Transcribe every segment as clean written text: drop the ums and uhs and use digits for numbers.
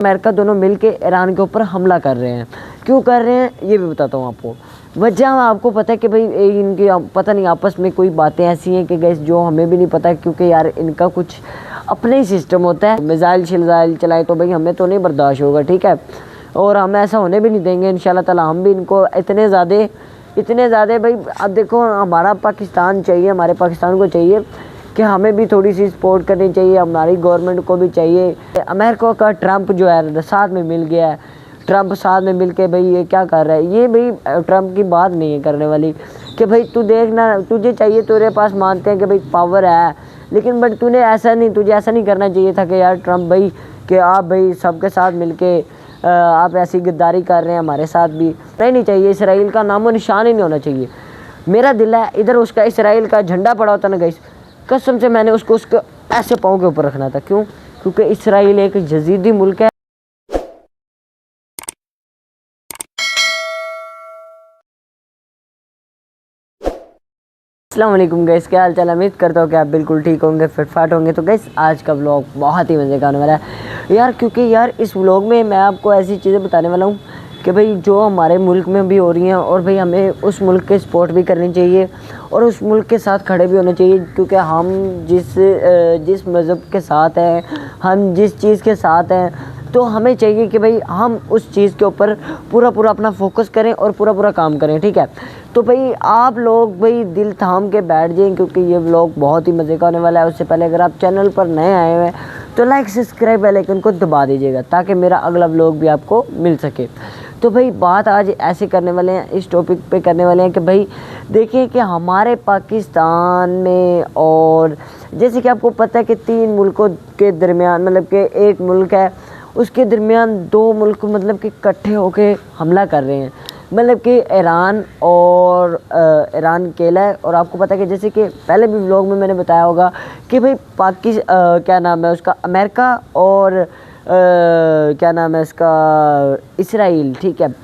America दोनों मिलके Iran के ऊपर हमला कर रहे हैं। क्यों कर रहे हैं ये भी बताता हूँ आपको। वजह आपको पता है कि भाई इनकी पता नहीं आपस में कोई बातें ऐसी हैं कि गैस जो हमें भी नहीं पता, क्योंकि यार इनका कुछ अपना ही सिस्टम होता है। मिसाइल शिजाइल चलाए तो भाई हमें तो नहीं बर्दाश्त होगा, ठीक है, और हम ऐसा होने भी नहीं देंगे इंशाल्लाह ताला। हम भी इनको इतने ज़्यादा भाई, अब देखो हमारा पाकिस्तान चाहिए, हमारे पाकिस्तान को चाहिए कि हमें भी थोड़ी सी सपोर्ट करनी चाहिए, हमारी गवर्नमेंट को भी चाहिए। अमेरिका का ट्रंप जो है साथ में मिल गया है, ट्रंप साथ में मिल के भाई ये क्या कर रहा है, ये भाई ट्रंप की बात नहीं है करने वाली कि भाई तू देखना तुझे चाहिए, तेरे पास मानते हैं कि भाई पावर है, लेकिन बट तुझे ऐसा नहीं करना चाहिए था कि यार ट्रंप भाई कि आप भाई सबके साथ मिल के आप ऐसी गद्दारी कर रहे हैं हमारे साथ भी नहीं चाहिए। इसराइल का नामो निशान ही नहीं होना चाहिए। मेरा दिल है इधर उसका इसराइल का झंडा पड़ा होता ना गाइस, कसम से मैंने उसको ऐसे पाँव के ऊपर रखना था। क्यों? क्योंकि इसराइल एक यजीदी मुल्क है। अस्सलाम वालेकुम गाइस, क्या हाल चाल। उम्मीद करता हूँ कि आप बिल्कुल ठीक होंगे, फिटफाट होंगे। तो गाइस आज का व्लॉग बहुत ही मज़े का होने वाला है यार, क्योंकि यार इस व्लॉग में मैं आपको ऐसी चीज़ें बताने वाला हूँ कि भाई जो हमारे मुल्क में भी हो रही हैं, और भाई हमें उस मुल्क के सपोर्ट भी करनी चाहिए और उस मुल्क के साथ खड़े भी होने चाहिए। क्योंकि हम जिस मज़हब के साथ हैं, हम जिस चीज़ के साथ हैं, तो हमें चाहिए कि भाई हम उस चीज़ के ऊपर पूरा अपना फोकस करें और पूरा काम करें, ठीक है। तो भाई आप लोग भाई दिल थाम के बैठ जाएं, क्योंकि ये व्लॉग बहुत ही मज़े का होने वाला है। उससे पहले अगर आप चैनल पर नए आए हुए हैं तो लाइक सब्सक्राइब बेल आइकन को दबा दीजिएगा, ताकि मेरा अगला व्लॉग भी आपको मिल सके। तो भाई बात आज ऐसे करने वाले हैं, इस टॉपिक पे करने वाले हैं कि भाई देखिए कि हमारे पाकिस्तान में, और जैसे कि आपको पता है कि 3 मुल्कों के दरमियान, मतलब कि एक मुल्क है उसके दरमियान 2 मुल्क मतलब कि इकट्ठे होके हमला कर रहे हैं, मतलब कि ईरान ईरान अकेला है। और आपको पता है कि जैसे कि पहले भी व्लॉग में मैंने बताया होगा कि भाई क्या नाम है उसका, अमेरिका और क्या नाम है इसका, इसराइल, ठीक है।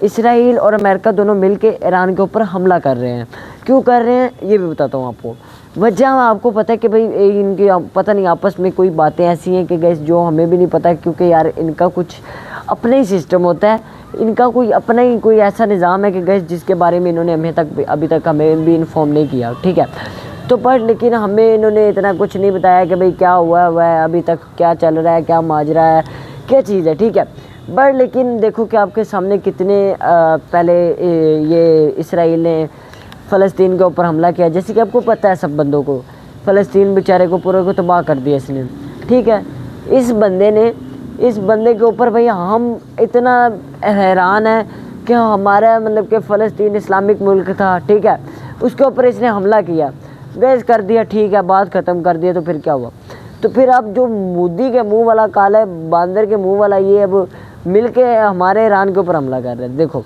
इसराइल और अमेरिका दोनों मिलके ईरान के ऊपर हमला कर रहे हैं। क्यों कर रहे हैं ये भी बताता हूँ आपको। वजह आपको पता है कि भाई इनकी पता नहीं आपस में कोई बातें ऐसी हैं कि गैस जो हमें भी नहीं पता, क्योंकि यार इनका कुछ अपना ही सिस्टम होता है, इनका कोई अपना ही कोई ऐसा निज़ाम है कि गैस जिसके बारे में इन्होंने अभी तक हमें भी इन्फॉर्म नहीं किया, ठीक है। तो पर लेकिन हमें इन्होंने इतना कुछ नहीं बताया कि भाई क्या हुआ है अभी तक, क्या चल रहा है, क्या माजरा है, क्या चीज़ है, ठीक है। बट लेकिन देखो कि आपके सामने कितने पहले ये इसराइल ने फ़लस्तीन के ऊपर हमला किया। जैसे कि आपको पता है सब बंदों को, फ़लस्तीन बेचारे को पूरे को तबाह कर दिया इसने, ठीक है। इस बंदे के ऊपर भाई हम इतना हैरान है कि हमारा मतलब कि फ़लस्तीन इस्लामिक मुल्क था, ठीक है, उसके ऊपर इसने हमला किया, गैस कर दिया, ठीक है, बात ख़त्म कर दिया। तो फिर क्या हुआ? तो फिर अब जो मोदी के मुंह वाला काला बांदर के मुंह वाला ये अब मिल के हमारे ईरान के ऊपर हमला कर रहे हैं। देखो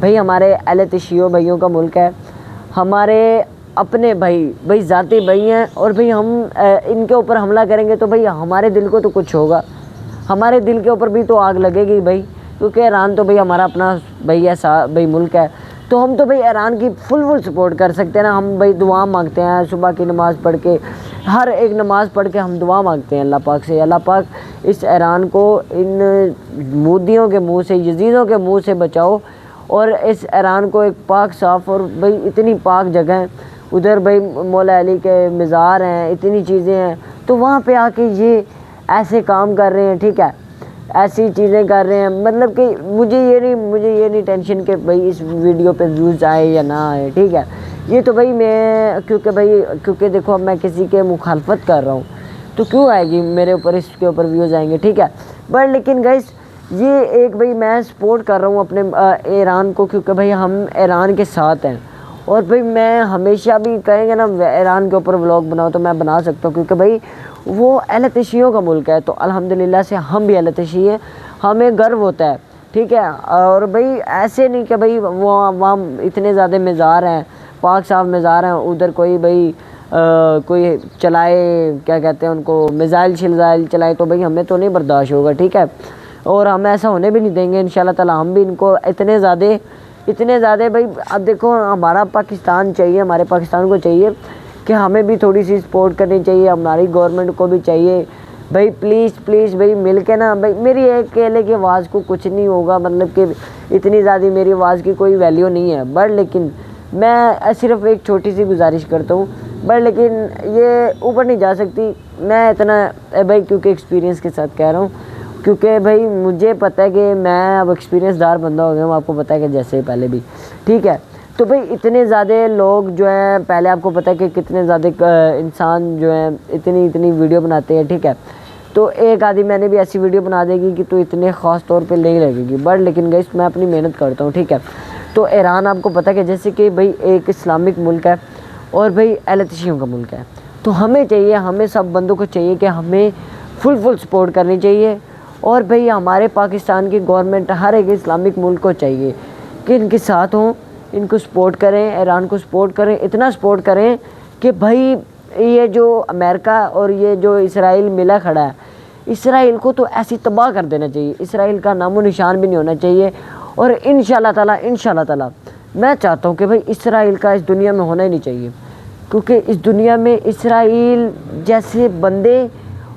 भाई हमारे अहले तशीओ भाइयों का मुल्क है, हमारे अपने भाई ज़ाती भाई हैं, और भाई हम इनके ऊपर हमला करेंगे तो भाई हमारे दिल को तो कुछ होगा, हमारे दिल के ऊपर भी तो आग लगेगी भाई, क्योंकि ईरान तो भाई हमारा अपना भाई ऐसा भाई मुल्क है। तो हम तो भाई ईरान की फुल सपोर्ट कर सकते हैं ना। हम भाई दुआ मांगते हैं सुबह की नमाज़ पढ़ के, हर एक नमाज़ पढ़ के हम दुआ मांगते हैं अल्लाह पाक से, अल्लाह पाक इस ईरान को इन मोदियों के मुँह से, यजीदों के मुँह से बचाओ, और इस ईरान को एक पाक साफ़, और भाई इतनी पाक जगह है उधर, भाई मौला अली के मज़ार हैं, इतनी चीज़ें हैं, तो वहाँ पे आके ये ऐसे काम कर रहे हैं, ठीक है, ऐसी चीज़ें कर रहे हैं। मतलब कि मुझे ये नहीं टेंशन कि भाई इस वीडियो पे व्यूज़ आए या ना आए, ठीक है। ये तो भाई मैं क्योंकि देखो अब मैं किसी के मुखालफत कर रहा हूँ तो क्यों आएगी मेरे ऊपर, इसके ऊपर व्यूज़ आएंगे, ठीक है। बट लेकिन गाइस ये एक भाई मैं सपोर्ट कर रहा हूँ अपने ईरान को, क्योंकि भाई हम ईरान के साथ हैं। और भाई मैं हमेशा भी कहेंगे ना ईरान के ऊपर व्लॉग बनाओ तो मैं बना सकता हूँ, क्योंकि भाई वो अहले तशीओं का मुल्क है। तो अल्हम्दुलिल्लाह से हम भी अहले तशी हैं, हमें गर्व होता है, ठीक है। और भाई ऐसे नहीं कि भाई वहाँ इतने ज़्यादा मज़ार हैं, पाक साफ मज़ार हैं, उधर कोई भाई कोई चलाए, क्या कहते हैं उनको, मिसाइल शिजाइल चलाए तो भाई हमें तो नहीं बर्दाश्त होगा, ठीक है, और हम ऐसा होने भी नहीं देंगे इंशाल्लाह ताला। हम भी इनको इतने ज़्यादा भाई, अब देखो हमारा पाकिस्तान चाहिए, हमारे पाकिस्तान को चाहिए कि हमें भी थोड़ी सी सपोर्ट करनी चाहिए, हमारी गवर्नमेंट को भी चाहिए, भाई प्लीज़ प्लीज़ भाई मिल के ना भाई, मेरी एक अकेले की आवाज़ को कुछ नहीं होगा, मतलब कि इतनी ज़्यादा मेरी आवाज़ की कोई वैल्यू नहीं है, बट लेकिन मैं सिर्फ एक छोटी सी गुजारिश करता हूँ, बट लेकिन ये ऊपर नहीं जा सकती मैं इतना भाई, क्योंकि एक्सपीरियंस के साथ कह रहा हूँ, क्योंकि भाई मुझे पता है कि मैं अब एक्सपीरियंसदार बंदा हो गया हूँ, आपको पता है कि जैसे पहले भी, ठीक है। तो भाई इतने ज़्यादा लोग जो हैं, पहले आपको पता है कि कितने ज़्यादा इंसान जो हैं इतनी वीडियो बनाते हैं, ठीक है। तो एक आदि मैंने भी ऐसी वीडियो बना देगी कि तो इतने ख़ास तौर पे नहीं लगेगी, बट लेकिन गाइस मैं अपनी मेहनत करता हूँ, ठीक है। तो ईरान आपको पता है कि जैसे कि भाई एक इस्लामिक मुल्क है और भाई एलतशियों का मुल्क है, तो हमें चाहिए, हमें सब बंदों को चाहिए कि हमें फुल सपोर्ट करनी चाहिए। और भाई हमारे पाकिस्तान की गवर्नमेंट हर एक इस्लामिक मुल्क को चाहिए कि इनके साथ हों, इनको सपोर्ट करें, ईरान को सपोर्ट करें, इतना सपोर्ट करें कि भाई ये जो अमेरिका और ये जो इसराइल मिला खड़ा है, इसराइल को तो ऐसी तबाह कर देना चाहिए, इसराइल का नामो निशान भी नहीं होना चाहिए। और इंशाल्लाह ताला मैं चाहता हूँ कि भाई इसराइल का इस दुनिया में होना ही नहीं चाहिए, क्योंकि इस दुनिया में इसराइल जैसे बंदे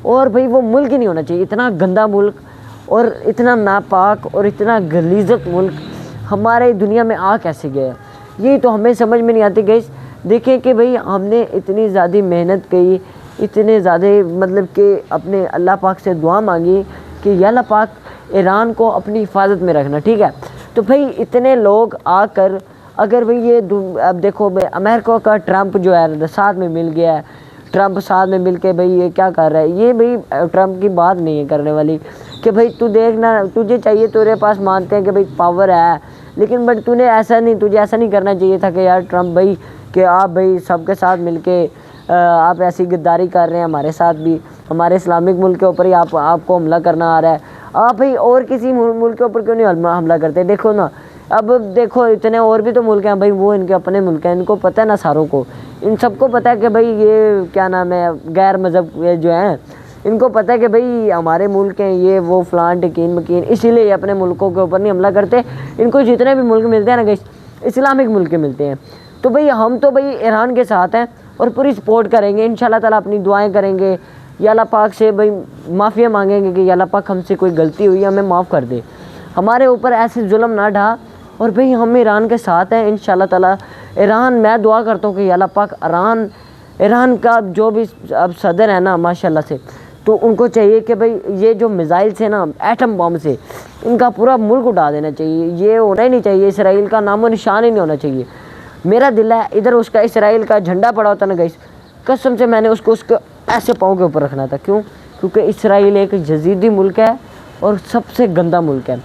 और भाई वो मुल्क ही नहीं होना चाहिए, इतना गंदा मुल्क और इतना नापाक और इतना गलीज़त मुल्क हमारे दुनिया में आ कैसे गया, ये तो हमें समझ में नहीं आती। गाइस देखें कि भाई हमने इतनी ज़्यादा मेहनत की, इतने ज़्यादा मतलब कि अपने अल्लाह पाक से दुआ मांगी कि या अल्लाह पाक ईरान को अपनी हिफाजत में रखना, ठीक है। तो भाई इतने लोग आकर अगर भाई ये अब देखो भाई अमेरिका का ट्रंप जो है साथ में मिल गया है, ट्रंप साथ में मिल के भाई ये क्या कर रहा है, ये भाई ट्रंप की बात नहीं है करने वाली कि भाई तू देखना, तुझे चाहिए, तेरे पास मानते हैं कि भाई पावर है, लेकिन बट तूने ऐसा नहीं, तुझे ऐसा नहीं करना चाहिए था कि यार ट्रंप भाई कि आप भाई सबके साथ मिलके आप ऐसी गद्दारी कर रहे हैं, हमारे साथ भी, हमारे इस्लामिक मुल्क के ऊपर ही आपको हमला करना आ रहा है, आप भाई और किसी मुल्क के ऊपर क्यों नहीं हमला करते। देखो ना, अब देखो इतने और भी तो मुल्क हैं भाई, वो इनके अपने मुल्क हैं, इनको पता है ना, सारों को, इन सबको पता है कि भाई ये क्या नाम है, गैर मज़हब जो हैं, इनको पता है कि भाई हमारे मुल्क हैं ये वो फलान टिकीन मकीन, इसीलिए ये अपने मुल्कों के ऊपर नहीं हमला करते। इनको जितने भी मुल्क मिलते हैं ना गाइस, इस्लामिक मुल्क के मिलते हैं। तो भाई हम तो भाई ईरान के साथ हैं और पूरी सपोर्ट करेंगे, इंशाल्लाह ताला अपनी दुआएं करेंगे, या अल्लाह पाक से भाई माफ़िया मांगेंगे कि या अल्लाह पाक हमसे कोई गलती हुई हमें माफ़ कर दे, हमारे ऊपर ऐसे जुल्म ना ढा। और भाई हम ईरान के साथ हैं इंशाल्लाह ताला। ईरान, मैं दुआ करता हूँ कि या अल्लाह पाक ईरान का जो भी अब सदर है ना माशाल्लाह से, तो उनको चाहिए कि भाई ये जो मिज़ाइल से ना, एटम बम से इनका पूरा मुल्क उड़ा देना चाहिए, ये होना ही नहीं चाहिए, इसराइल का नामो निशान ही नहीं होना चाहिए। मेरा दिल है इधर उसका इसराइल का झंडा पड़ा होता ना गाइस, कसम से मैंने उसको ऐसे पाँव के ऊपर रखना था। क्यों? क्योंकि इसराइल एक यजीदी मुल्क है और सबसे गंदा मुल्क है,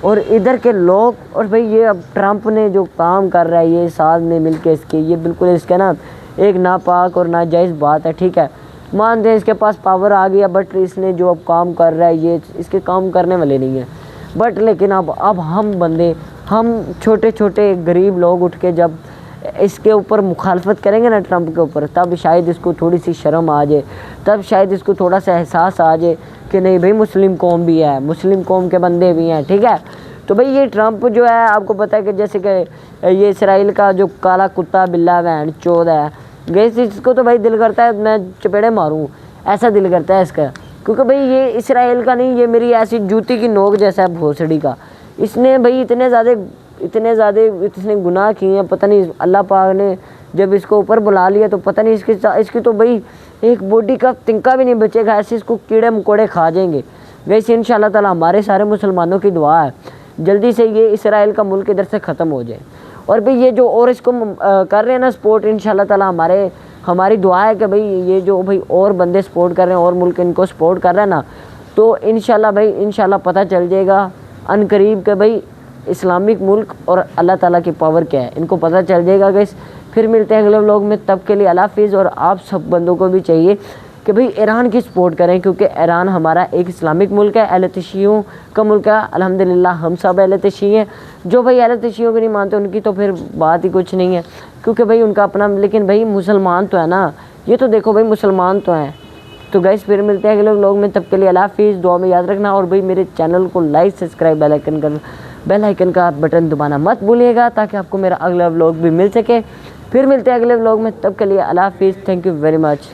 और इधर के लोग, और भाई ये अब ट्रंप ने जो काम कर रहा है ये साथ में मिल के इसके, ये बिल्कुल इसका ना एक नापाक और नाजायज़ बात है, ठीक है। मानते हैं इसके पास पावर आ गया, बट इसने जो अब काम कर रहा है ये इसके काम करने वाले नहीं है। बट लेकिन अब हम बंदे, हम छोटे छोटे गरीब लोग उठ के जब इसके ऊपर मुखालफत करेंगे ना ट्रंप के ऊपर, तब शायद इसको थोड़ी सी शर्म आ जाए, तब शायद इसको थोड़ा सा एहसास आ जाए कि नहीं भाई मुस्लिम कौम भी है, मुस्लिम कौम के बंदे भी हैं, ठीक है। तो भाई ये ट्रंप जो है आपको पता है कि जैसे कि ये इसराइल का जो काला कुत्ता बिल्ला वैन चौध है गैस, इसको तो भाई दिल करता है मैं चपेड़े मारूं, ऐसा दिल करता है इसका, क्योंकि भाई ये इसराइल का नहीं, ये मेरी ऐसी जूती की नोक जैसा है भोसड़ी का। इसने भाई इतने ज़्यादा इसने गुनाह किए हैं, पता नहीं अल्लाह पाक ने जब इसको ऊपर बुला लिया तो पता नहीं इसकी तो भाई एक बॉडी का तिनका भी नहीं बचेगा, ऐसे इसको कीड़े मकोड़े खा जाएंगे। वैसे इंशाल्लाह ताला हमारे सारे मुसलमानों की दुआ है जल्दी से ये इसराइल का मुल्क इधर से ख़त्म हो जाए। और भाई ये जो और इसको कर रहे हैं ना सपोर्ट, इंशाल्लाह ताला हमारी दुआ है कि भाई ये जो भाई और बंदे सपोर्ट कर रहे हैं और मुल्क इनको सपोर्ट कर रहे हैं ना, तो इंशाल्लाह पता चल जाएगा अनकरीब के भाई इस्लामिक मुल्क और अल्लाह ताला की पावर क्या है, इनको पता चल जाएगा गाइस। फिर मिलते हैं अगले व्लॉग में, तब के लिए अल्लाह हाफिज़। और आप सब बंदों को भी चाहिए कि भाई ईरान की सपोर्ट करें, क्योंकि ईरान हमारा एक इस्लामिक मुल्क है, अहले तशीयों का मुल्क है। अल्हम्दुलिल्लाह हम सब अहले तशी हैं। जो भाई अहले तशीयों को नहीं मानते उनकी तो फिर बात ही कुछ नहीं है, क्योंकि भाई उनका अपना, लेकिन भाई मुसलमान तो है ना, ये तो देखो भाई मुसलमान तो हैं। तो गाइस फिर मिलते हैं अगले व्लॉग में, तब के लिए अल्लाह हाफिज़। दुआ में याद रखना, और भाई मेरे चैनल को लाइक सब्सक्राइब बेल आइकन का बटन दबाना मत भूलिएगा, ताकि आपको मेरा अगला व्लॉग भी मिल सके। फिर मिलते हैं अगले व्लॉग में, तब के लिए अल्लाह हाफिज़। Thank you very much.